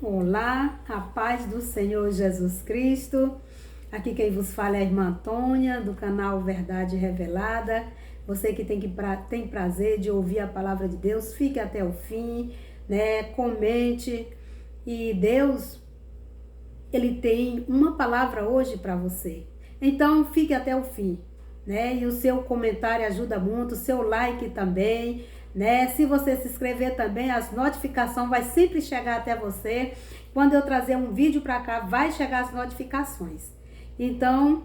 Olá, a paz do Senhor Jesus Cristo. Aqui quem vos fala é a irmã Antônia, do canal Verdade Revelada. Você que tem prazer de ouvir a palavra de Deus, fique até o fim, né? Comente. E Deus, Ele tem uma palavra hoje para você. Então, fique até o fim, né? E o seu comentário ajuda muito, o seu like também, né? Se você se inscrever também, as notificações vai sempre chegar até você. Quando eu trazer um vídeo para cá, vai chegar as notificações. Então,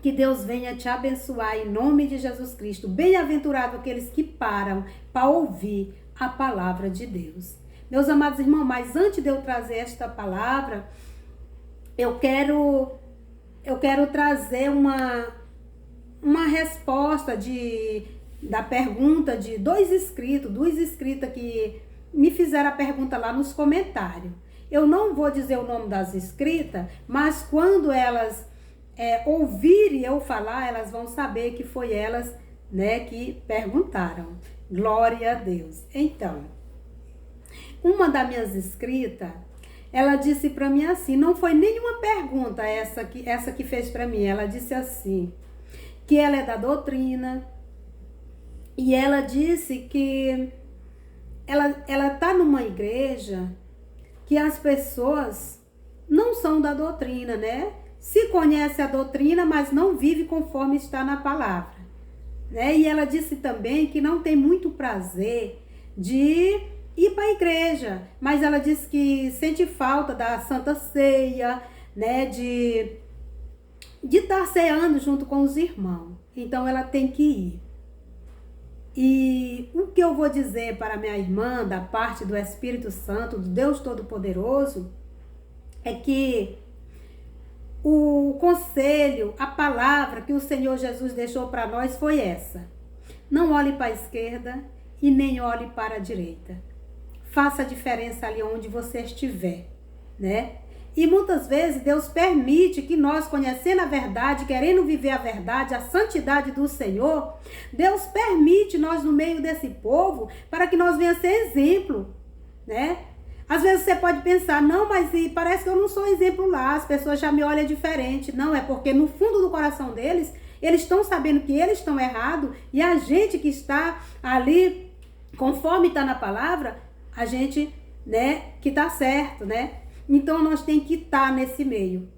que Deus venha te abençoar em nome de Jesus Cristo. Bem-aventurado aqueles que param para ouvir a palavra de Deus. Meus amados irmãos, mas antes de eu trazer esta palavra, eu quero trazer uma resposta da pergunta de duas inscritas que me fizeram a pergunta lá nos comentários. Eu não vou dizer o nome das inscritas, mas quando elas ouvirem eu falar, elas vão saber que foi elas, né, que perguntaram. Glória a Deus. Então, uma das minhas inscritas, ela disse para mim assim, não foi nenhuma pergunta essa que fez para mim, ela disse assim, que ela é da doutrina, e ela disse que ela tá numa igreja que as pessoas não são da doutrina, né? Se conhece a doutrina, mas não vive conforme está na palavra, né? E ela disse também que não tem muito prazer de ir para a igreja, mas ela disse que sente falta da Santa Ceia, né? De estar ceando junto com os irmãos. Então ela tem que ir. E o que eu vou dizer para minha irmã, da parte do Espírito Santo, do Deus Todo-Poderoso, é que o conselho, a palavra que o Senhor Jesus deixou para nós foi essa. Não olhe para a esquerda e nem olhe para a direita. Faça a diferença ali onde você estiver, né? E muitas vezes Deus permite que nós, conhecendo a verdade, querendo viver a verdade, a santidade do Senhor, Deus permite nós no meio desse povo para que nós venhamos ser exemplo, né? Às vezes você pode pensar, não, mas parece que eu não sou exemplo lá, as pessoas já me olham diferente. Não, é porque no fundo do coração deles, eles estão sabendo que eles estão errados e a gente que está ali, conforme está na palavra, a gente, né, que está certo, né? Então, nós tem que estar nesse meio.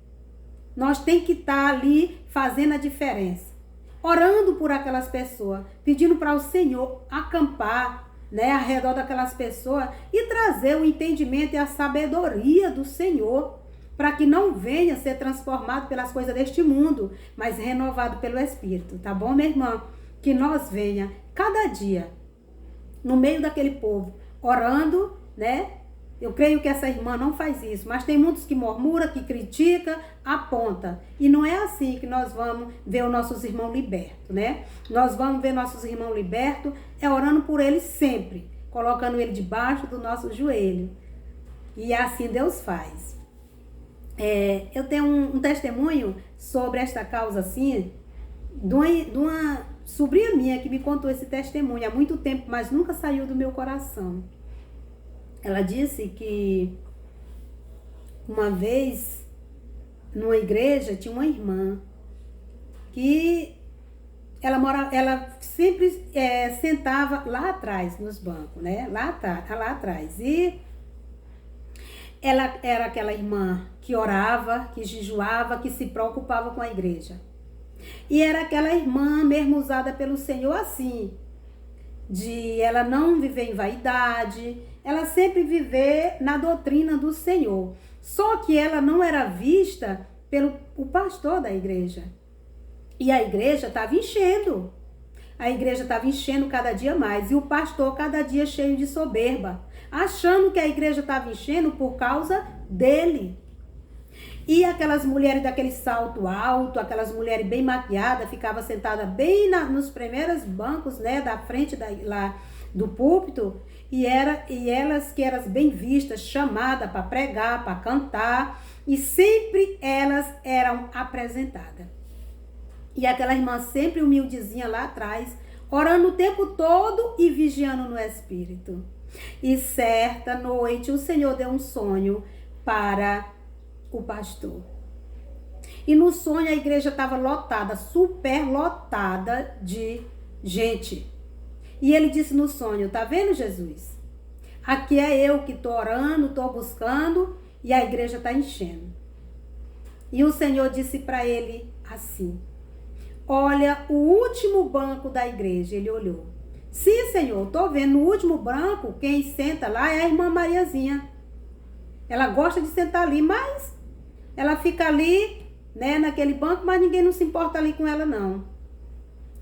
Nós tem que estar ali fazendo a diferença. Orando por aquelas pessoas. Pedindo para o Senhor acampar, né, ao redor daquelas pessoas e trazer o entendimento e a sabedoria do Senhor. Para que não venha ser transformado pelas coisas deste mundo, mas renovado pelo Espírito. Tá bom, minha irmã? Que nós venha cada dia no meio daquele povo, orando, né? Eu creio que essa irmã não faz isso, mas tem muitos que murmuram, que criticam, apontam. E não é assim que nós vamos ver os nossos irmãos libertos, né? Nós vamos ver nossos irmãos libertos orando por eles sempre, colocando ele debaixo do nosso joelho. E assim Deus faz. Eu tenho um testemunho sobre esta causa assim, de uma sobrinha minha que me contou esse testemunho há muito tempo, mas nunca saiu do meu coração. Ela disse que uma vez, numa igreja, tinha uma irmã que ela sempre sentava lá atrás, nos bancos, né? Lá atrás. E ela era aquela irmã que orava, que jejuava, que se preocupava com a igreja. E era aquela irmã mesmo usada pelo Senhor assim, de ela não viver em vaidade, ela sempre viver na doutrina do Senhor. Só que ela não era vista pelo pastor da igreja. E a igreja estava enchendo. A igreja estava enchendo cada dia mais. E o pastor cada dia cheio de soberba, achando que a igreja estava enchendo por causa dele. E aquelas mulheres daquele salto alto, aquelas mulheres bem maquiadas, ficavam sentadas bem nos primeiros bancos, né, da frente lá do púlpito, e elas que eram bem vistas, chamadas para pregar, para cantar, e sempre elas eram apresentadas. E aquela irmã sempre humildezinha lá atrás, orando o tempo todo e vigiando no Espírito. E certa noite o Senhor deu um sonho para o pastor. E no sonho a igreja estava lotada, super lotada de gente. E ele disse no sonho: tá vendo, Jesus? Aqui é eu que estou orando, estou buscando e a igreja está enchendo. E o Senhor disse para ele assim: olha o último banco da igreja. Ele olhou. Sim, Senhor, estou vendo no último banco, quem senta lá é a irmã Mariazinha. Ela gosta de sentar ali, mas ela fica ali, né, naquele banco, mas ninguém não se importa ali com ela, não.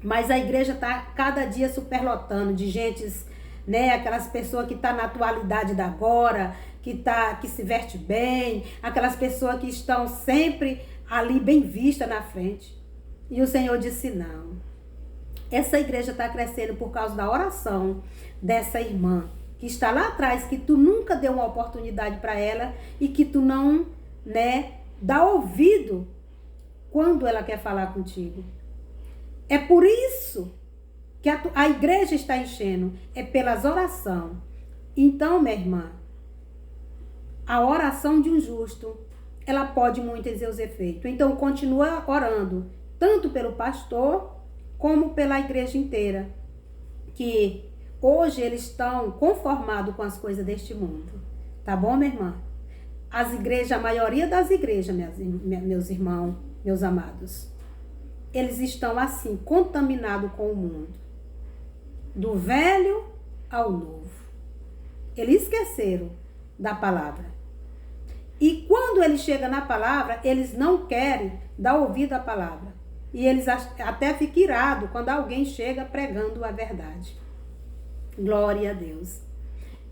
Mas a igreja está cada dia superlotando de gentes, né, aquelas pessoas que estão na atualidade da agora, que se veste bem, aquelas pessoas que estão sempre ali bem vista na frente. E o Senhor disse: não. Essa igreja está crescendo por causa da oração dessa irmã que está lá atrás, que tu nunca deu uma oportunidade para ela e que tu não, né, dá ouvido quando ela quer falar contigo. É por isso que a igreja está enchendo, é pelas orações. Então, minha irmã, a oração de um justo, ela pode muito exercer os efeitos. Então, continua orando, tanto pelo pastor, como pela igreja inteira, que hoje eles estão conformados com as coisas deste mundo. Tá bom, minha irmã? As igrejas, a maioria das igrejas, meus irmãos, meus amados, eles estão assim, contaminados com o mundo. Do velho ao novo. Eles esqueceram da palavra. E quando ele chega na palavra, eles não querem dar ouvido à palavra. E eles até ficam irados quando alguém chega pregando a verdade. Glória a Deus.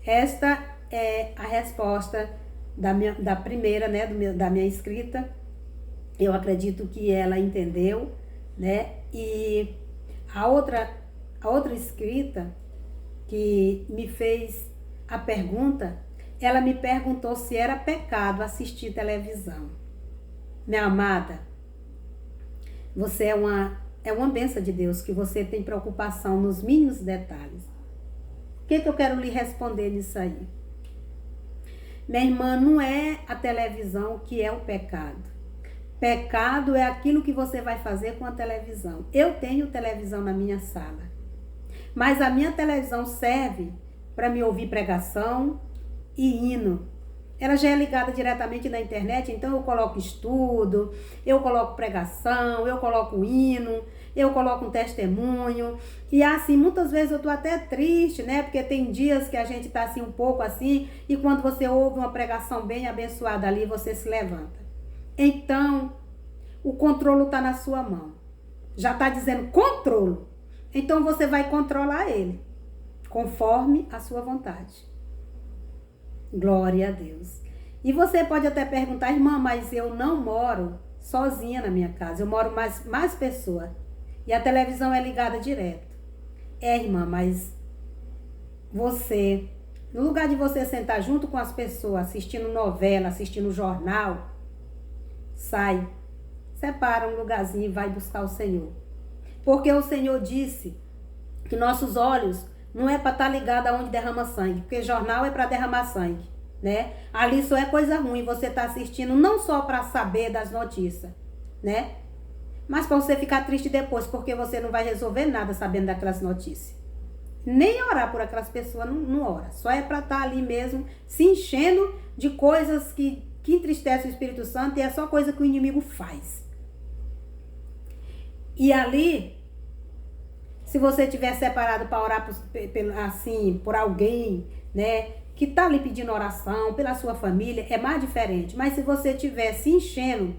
Esta é a resposta da primeira, né, da minha escrita. Eu acredito que ela entendeu, né? E a outra escrita que me fez a pergunta, ela me perguntou se era pecado assistir televisão. Minha amada, você é uma bênção de Deus, que você tem preocupação nos mínimos detalhes. O que eu quero lhe responder nisso aí? Minha irmã, não é a televisão que é o pecado. Pecado é aquilo que você vai fazer com a televisão. Eu tenho televisão na minha sala, mas a minha televisão serve para me ouvir pregação e hino. Ela já é ligada diretamente na internet, então eu coloco estudo, eu coloco pregação, eu coloco hino, eu coloco um testemunho. E assim, muitas vezes eu tô até triste, né? Porque tem dias que a gente tá assim um pouco assim, e quando você ouve uma pregação bem abençoada ali, você se levanta. Então, o controle tá na sua mão. Já tá dizendo controle. Então você vai controlar ele, conforme a sua vontade. Glória a Deus. E você pode até perguntar: irmã, mas eu não moro sozinha na minha casa, eu moro mais pessoas. E a televisão é ligada direto. É, irmã, mas você, no lugar de você sentar junto com as pessoas, assistindo novela, assistindo jornal, sai, separa um lugarzinho e vai buscar o Senhor. Porque o Senhor disse que nossos olhos não é para estar ligado aonde derrama sangue, porque jornal é para derramar sangue, né? Ali só é coisa ruim, você tá assistindo não só para saber das notícias, né? Mas para você ficar triste depois, porque você não vai resolver nada sabendo daquelas notícias. Nem orar por aquelas pessoas não ora, só é para estar ali mesmo se enchendo de coisas que entristecem o Espírito Santo, e é só coisa que o inimigo faz. E ali, se você tiver separado para orar por alguém, né, que está ali pedindo oração pela sua família, é mais diferente. Mas se você estiver se enchendo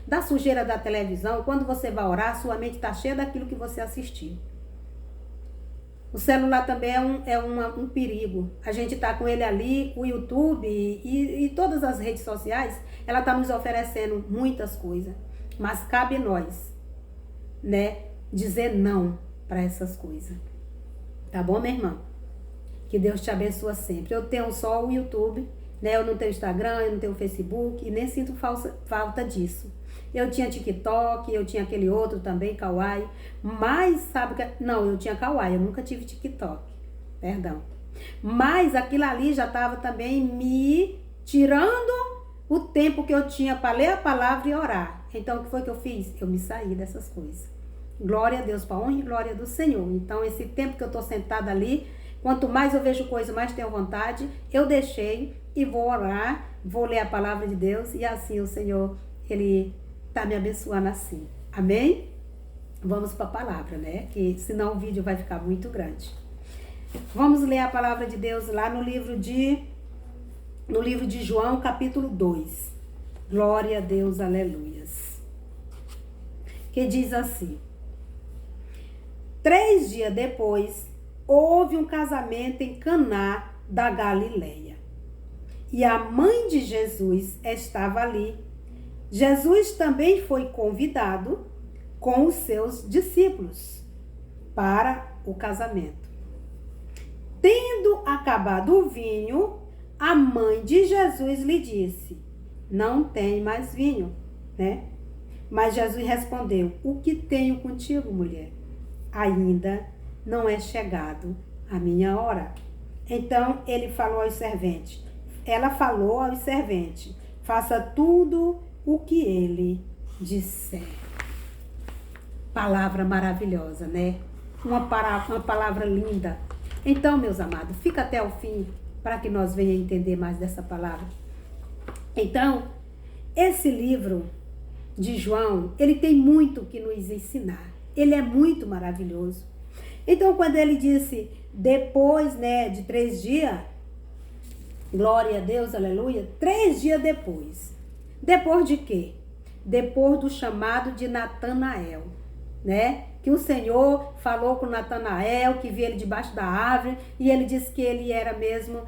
da sujeira da televisão, quando você vai orar, sua mente está cheia daquilo que você assistiu. O celular também é um perigo. A gente está com ele ali, o YouTube e todas as redes sociais, ela está nos oferecendo muitas coisas. Mas cabe nós, né, dizer não para essas coisas. Tá bom, minha irmã? Que Deus te abençoe sempre. Eu tenho só o YouTube, né? Eu não tenho Instagram, eu não tenho Facebook e nem sinto falta disso. Eu tinha TikTok, eu tinha aquele outro também, Kawaii. Mas sabe que... Não, eu tinha Kawaii, eu nunca tive TikTok. Perdão. Mas aquilo ali já estava também me tirando o tempo que eu tinha para ler a palavra e orar. Então, o que foi que eu fiz? Eu me saí dessas coisas. Glória a Deus, para a honra e glória do Senhor. Então, esse tempo que eu estou sentada ali, quanto mais eu vejo coisa, mais tenho vontade, eu deixei e vou orar, vou ler a palavra de Deus e assim o Senhor, Ele está me abençoando assim. Amém? Vamos para a palavra, né? Que senão o vídeo vai ficar muito grande. Vamos ler a palavra de Deus lá no livro de João, capítulo 2. Glória a Deus, aleluias. Que diz assim: 3 dias depois, houve um casamento em Caná da Galileia. E a mãe de Jesus estava ali. Jesus também foi convidado com os seus discípulos para o casamento. Tendo acabado o vinho, a mãe de Jesus lhe disse: não tem mais vinho, né? Mas Jesus respondeu: o que tenho contigo, mulher? Ainda não é chegado a minha hora. Então ele falou aos serventes, ela falou aos serventes: faça tudo o que ele disser. Palavra maravilhosa, né? Uma palavra linda. Então, meus amados, fica até o fim para que nós venhamos entender mais dessa palavra. Então, esse livro de João, ele tem muito que nos ensinar. Ele é muito maravilhoso. Então, quando ele disse, depois, né, de 3 dias, glória a Deus, aleluia, 3 dias depois. Depois de quê? Depois do chamado de Natanael, né? Que o Senhor falou com Natanael, que viu ele debaixo da árvore, e ele disse que ele era mesmo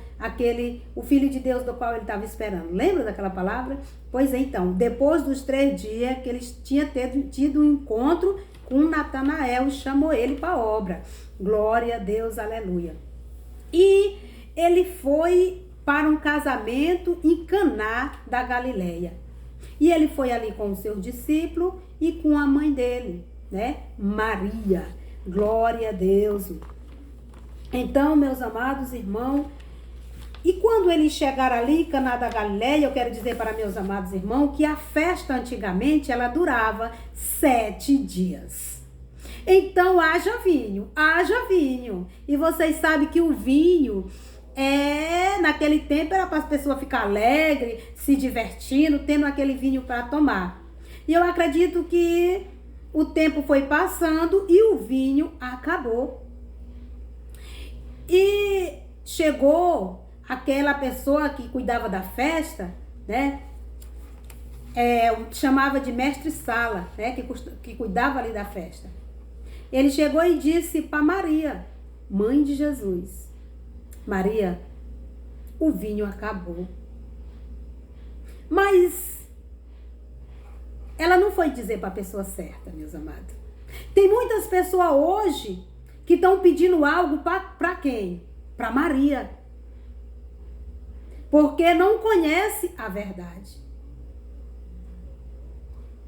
o Filho de Deus do qual ele estava esperando. Lembra daquela palavra? Pois então, depois dos 3 dias que eles tinham tido um encontro com Natanael e chamou ele para a obra. Glória a Deus, aleluia. E ele foi para um casamento em Caná da Galileia. E ele foi ali com o seu discípulo e com a mãe dele, né? Maria. Glória a Deus. Então, meus amados irmãos, e quando eles chegaram ali em Caná da Galileia, eu quero dizer para meus amados irmãos que a festa antigamente ela durava 7 dias. Então, haja vinho, haja vinho. E vocês sabem que o vinho naquele tempo era para as pessoas ficar alegres, se divertindo, tendo aquele vinho para tomar. E eu acredito que o tempo foi passando e o vinho acabou. E chegou aquela pessoa que cuidava da festa, né? Chamava de mestre-sala, né? Que cuidava ali da festa. Ele chegou e disse para Maria, mãe de Jesus: Maria, o vinho acabou. Mas ela não foi dizer para a pessoa certa, meus amados. Tem muitas pessoas hoje que estão pedindo algo para quem? Para Maria. Porque não conhece a verdade.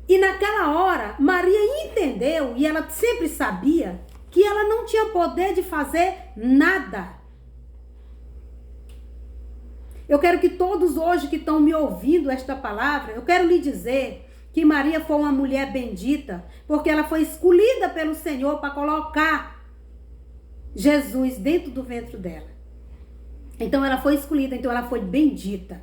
E naquela hora, Maria entendeu, e ela sempre sabia, que ela não tinha poder de fazer nada. Eu quero que todos hoje que estão me ouvindo esta palavra, eu quero lhe dizer que Maria foi uma mulher bendita, porque ela foi escolhida pelo Senhor para colocar Jesus dentro do ventre dela. Então ela foi escolhida, então ela foi bendita.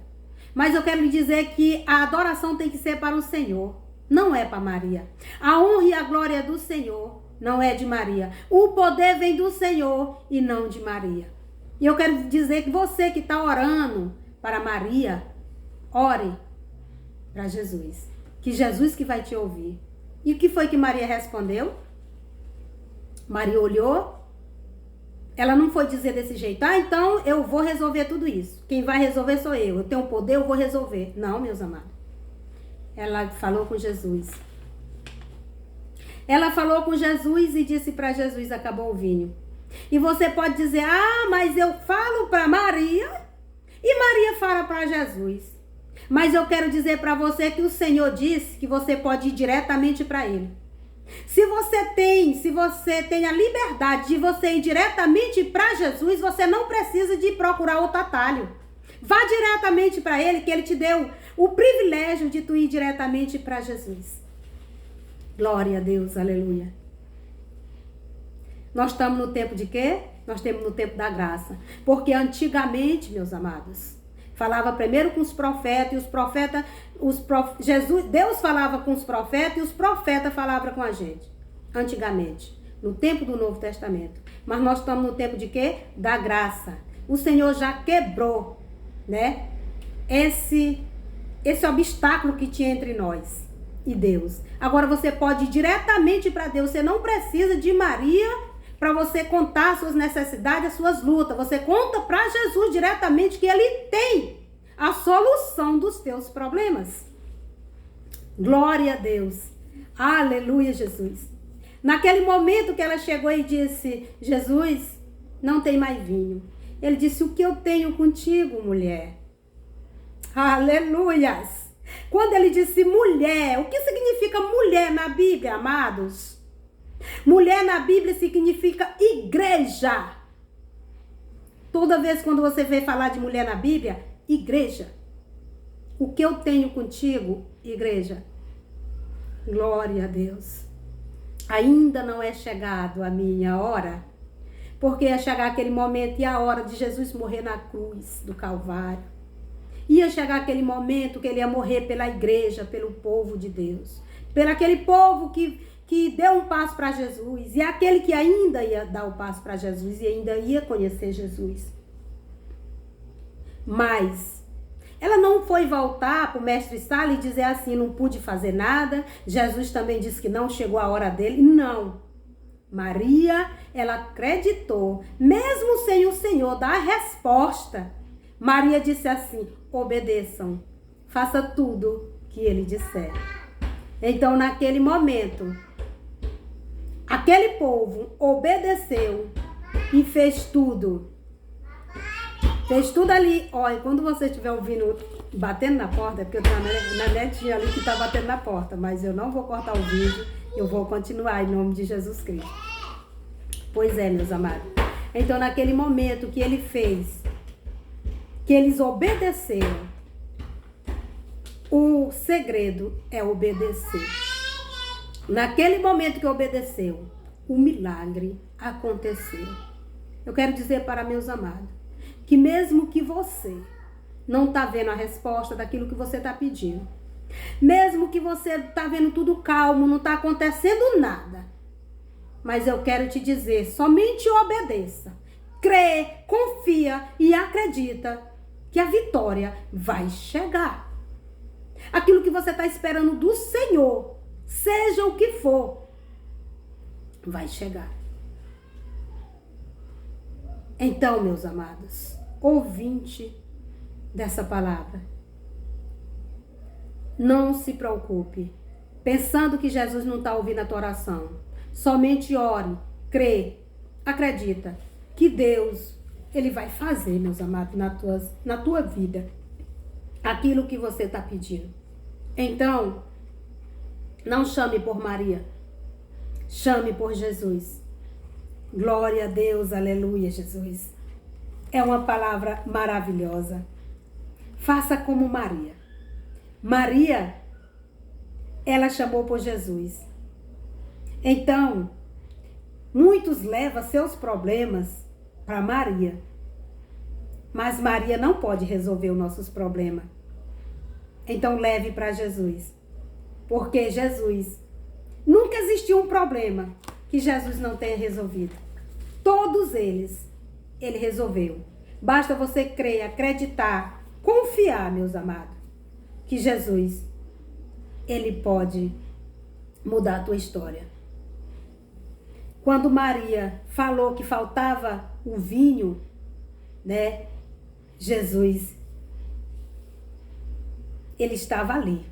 Mas eu quero lhe dizer que a adoração tem que ser para o Senhor, não é para Maria. A honra e a glória é do Senhor, não é de Maria. O poder vem do Senhor e não de Maria. E eu quero dizer que você que está orando para Maria, ore para Jesus. Que Jesus que vai te ouvir. E o que foi que Maria respondeu? Maria olhou. Ela não foi dizer desse jeito: então eu vou resolver tudo isso. Quem vai resolver sou eu. Eu tenho poder, eu vou resolver. Não, meus amados. Ela falou com Jesus. Ela falou com Jesus e disse para Jesus: acabou o vinho. E você pode dizer: mas eu falo para Maria e Maria fala para Jesus. Mas eu quero dizer para você que o Senhor disse que você pode ir diretamente para Ele. Se você tem a liberdade de você ir diretamente para Jesus, você não precisa de procurar outro atalho. Vá diretamente para Ele, que Ele te deu o privilégio de tu ir diretamente para Jesus. Glória a Deus, aleluia. Nós estamos no tempo de quê? Nós estamos no tempo da graça. Porque antigamente, meus amados, falava primeiro com os profetas, e os profetas, Deus falava com os profetas e os profetas falavam com a gente. Antigamente, no tempo do Novo Testamento. Mas nós estamos no tempo de quê? Da graça. O Senhor já quebrou, né? Esse obstáculo que tinha entre nós e Deus. Agora você pode ir diretamente para Deus. Você não precisa de Maria para você contar as suas necessidades, as suas lutas. Você conta para Jesus diretamente, que Ele tem a solução dos teus problemas. Glória a Deus. Aleluia, Jesus. Naquele momento que ela chegou e disse: Jesus, não tem mais vinho. Ele disse: o que eu tenho contigo, mulher? Aleluias. Quando ele disse mulher, o que significa mulher na Bíblia, amados? Mulher na Bíblia significa igreja. Toda vez quando você vê falar de mulher na Bíblia, igreja. O que eu tenho contigo, igreja? Glória a Deus. Ainda não é chegado a minha hora, porque ia chegar aquele momento e a hora de Jesus morrer na cruz do Calvário. Ia chegar aquele momento que ele ia morrer pela igreja, pelo povo de Deus, pelo aquele povo que deu um passo para Jesus, e aquele que ainda ia dar o passo para Jesus e ainda ia conhecer Jesus. Mas ela não foi voltar para o mestre Sala e dizer assim: não pude fazer nada. Jesus também disse que não chegou a hora dele. Não. Maria, ela acreditou, mesmo sem o Senhor dar a resposta. Maria disse assim: obedeçam, faça tudo que ele disser. Então, naquele momento, aquele povo obedeceu e fez tudo. Fez tudo ali. Olha, quando você estiver ouvindo batendo na porta, é porque eu tenho uma netinha ali que está batendo na porta, mas eu não vou cortar o vídeo, eu vou continuar em nome de Jesus Cristo. Pois é, meus amados. Então, naquele momento que ele fez, que eles obedeceram, o segredo é obedecer. Naquele momento que obedeceu, o milagre aconteceu. Eu quero dizer para meus amados, que mesmo que você não está vendo a resposta daquilo que você está pedindo, mesmo que você está vendo tudo calmo, não está acontecendo nada, mas eu quero te dizer, somente obedeça, crê, confia e acredita que a vitória vai chegar. Aquilo que você está esperando do Senhor, seja o que for, vai chegar. Então, meus amados, ouvinte dessa palavra, não se preocupe pensando que Jesus não está ouvindo a tua oração. Somente ore, crê, acredita que Deus, Ele vai fazer, meus amados, na tua vida, aquilo que você está pedindo. Então, não chame por Maria, chame por Jesus. Glória a Deus, aleluia, Jesus. É uma palavra maravilhosa. Faça como Maria. Maria, ela chamou por Jesus. Então, muitos levam seus problemas para Maria. Mas Maria não pode resolver os nossos problemas. Então, leve para Jesus. Porque Jesus, nunca existiu um problema que Jesus não tenha resolvido. Todos eles, Ele resolveu. Basta você crer, acreditar, confiar, meus amados, que Jesus, Ele pode mudar a tua história. Quando Maria falou que faltava o vinho, né? Jesus, Ele estava ali,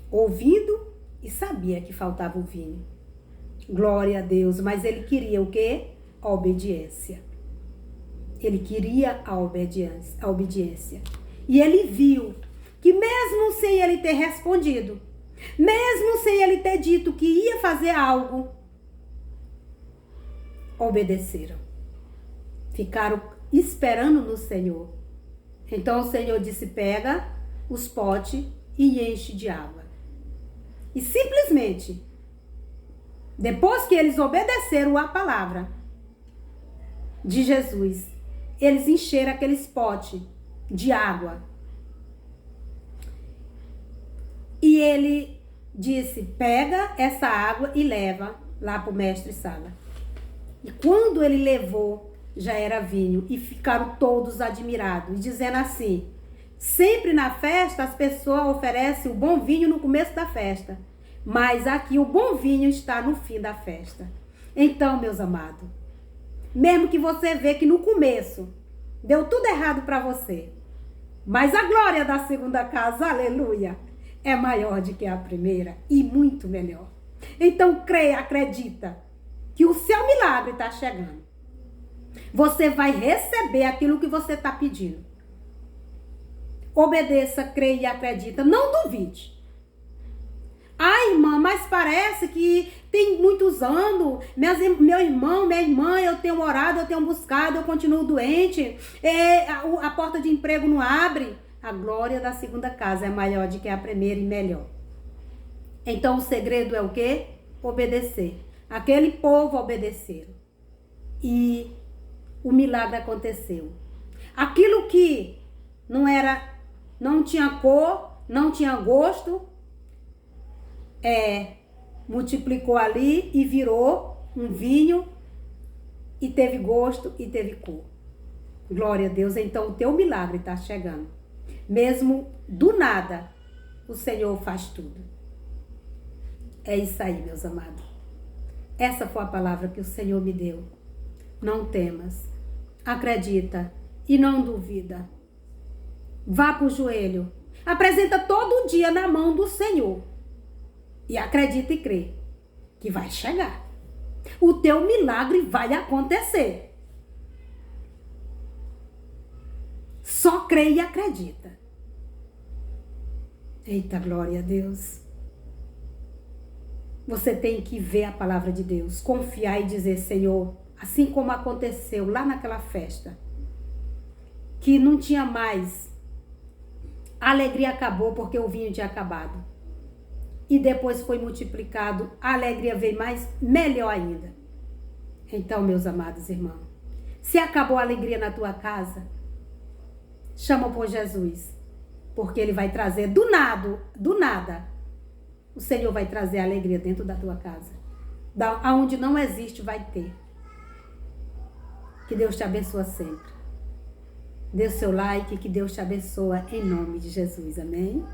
ouvindo e sabia que faltava o vinho. Glória a Deus, mas Ele queria o quê? A obediência. Ele queria a obediência. E Ele viu que mesmo sem Ele ter respondido, Mesmo sem ele ter dito que ia fazer algo, obedeceram. Ficaram esperando no Senhor. Então o Senhor disse: pega os potes e enche de água. E simplesmente, depois que eles obedeceram a palavra de Jesus, eles encheram aqueles potes de água. E ele disse: pega essa água e leva lá para o mestre-sala. E quando ele levou, já era vinho. E ficaram todos admirados, dizendo assim: sempre na festa as pessoas oferecem o bom vinho no começo da festa, mas aqui o bom vinho está no fim da festa. Então, meus amados, mesmo que você vê que no começo deu tudo errado para você, mas a glória da segunda casa, aleluia, é maior do que a primeira e muito melhor. Então creia, acredita que o seu milagre está chegando. Você vai receber aquilo que você está pedindo. Obedeça, creia e acredita. Não duvide. Ah, irmã, mas parece que tem muitos anos. Meu irmão, minha irmã, eu tenho orado, eu tenho buscado, eu continuo doente. A porta de emprego não abre. A glória da segunda casa é maior do que a primeira e melhor. Então o segredo é o quê? Obedecer. Aquele povo obedeceu. E o milagre aconteceu. Aquilo que não tinha cor, não tinha gosto, multiplicou ali e virou um vinho e teve gosto e teve cor. Glória a Deus. Então o teu milagre está chegando. Mesmo do nada, o Senhor faz tudo. É isso aí, meus amados. Essa foi a palavra que o Senhor me deu. Não temas. Acredita e não duvida. Vá para o joelho. Apresenta todo dia na mão do Senhor. E acredita e crê que vai chegar. O teu milagre vai acontecer. Só crê e acredita. Eita, glória a Deus. Você tem que ver a palavra de Deus, confiar e dizer: Senhor, assim como aconteceu lá naquela festa, que não tinha mais, a alegria acabou porque o vinho tinha acabado. E depois foi multiplicado, a alegria veio mais, melhor ainda. Então, meus amados irmãos, se acabou a alegria na tua casa, chama por Jesus, porque Ele vai trazer do nada, o Senhor vai trazer alegria dentro da tua casa. Aonde não existe, vai ter. Que Deus te abençoe sempre. Dê o seu like, que Deus te abençoe em nome de Jesus. Amém?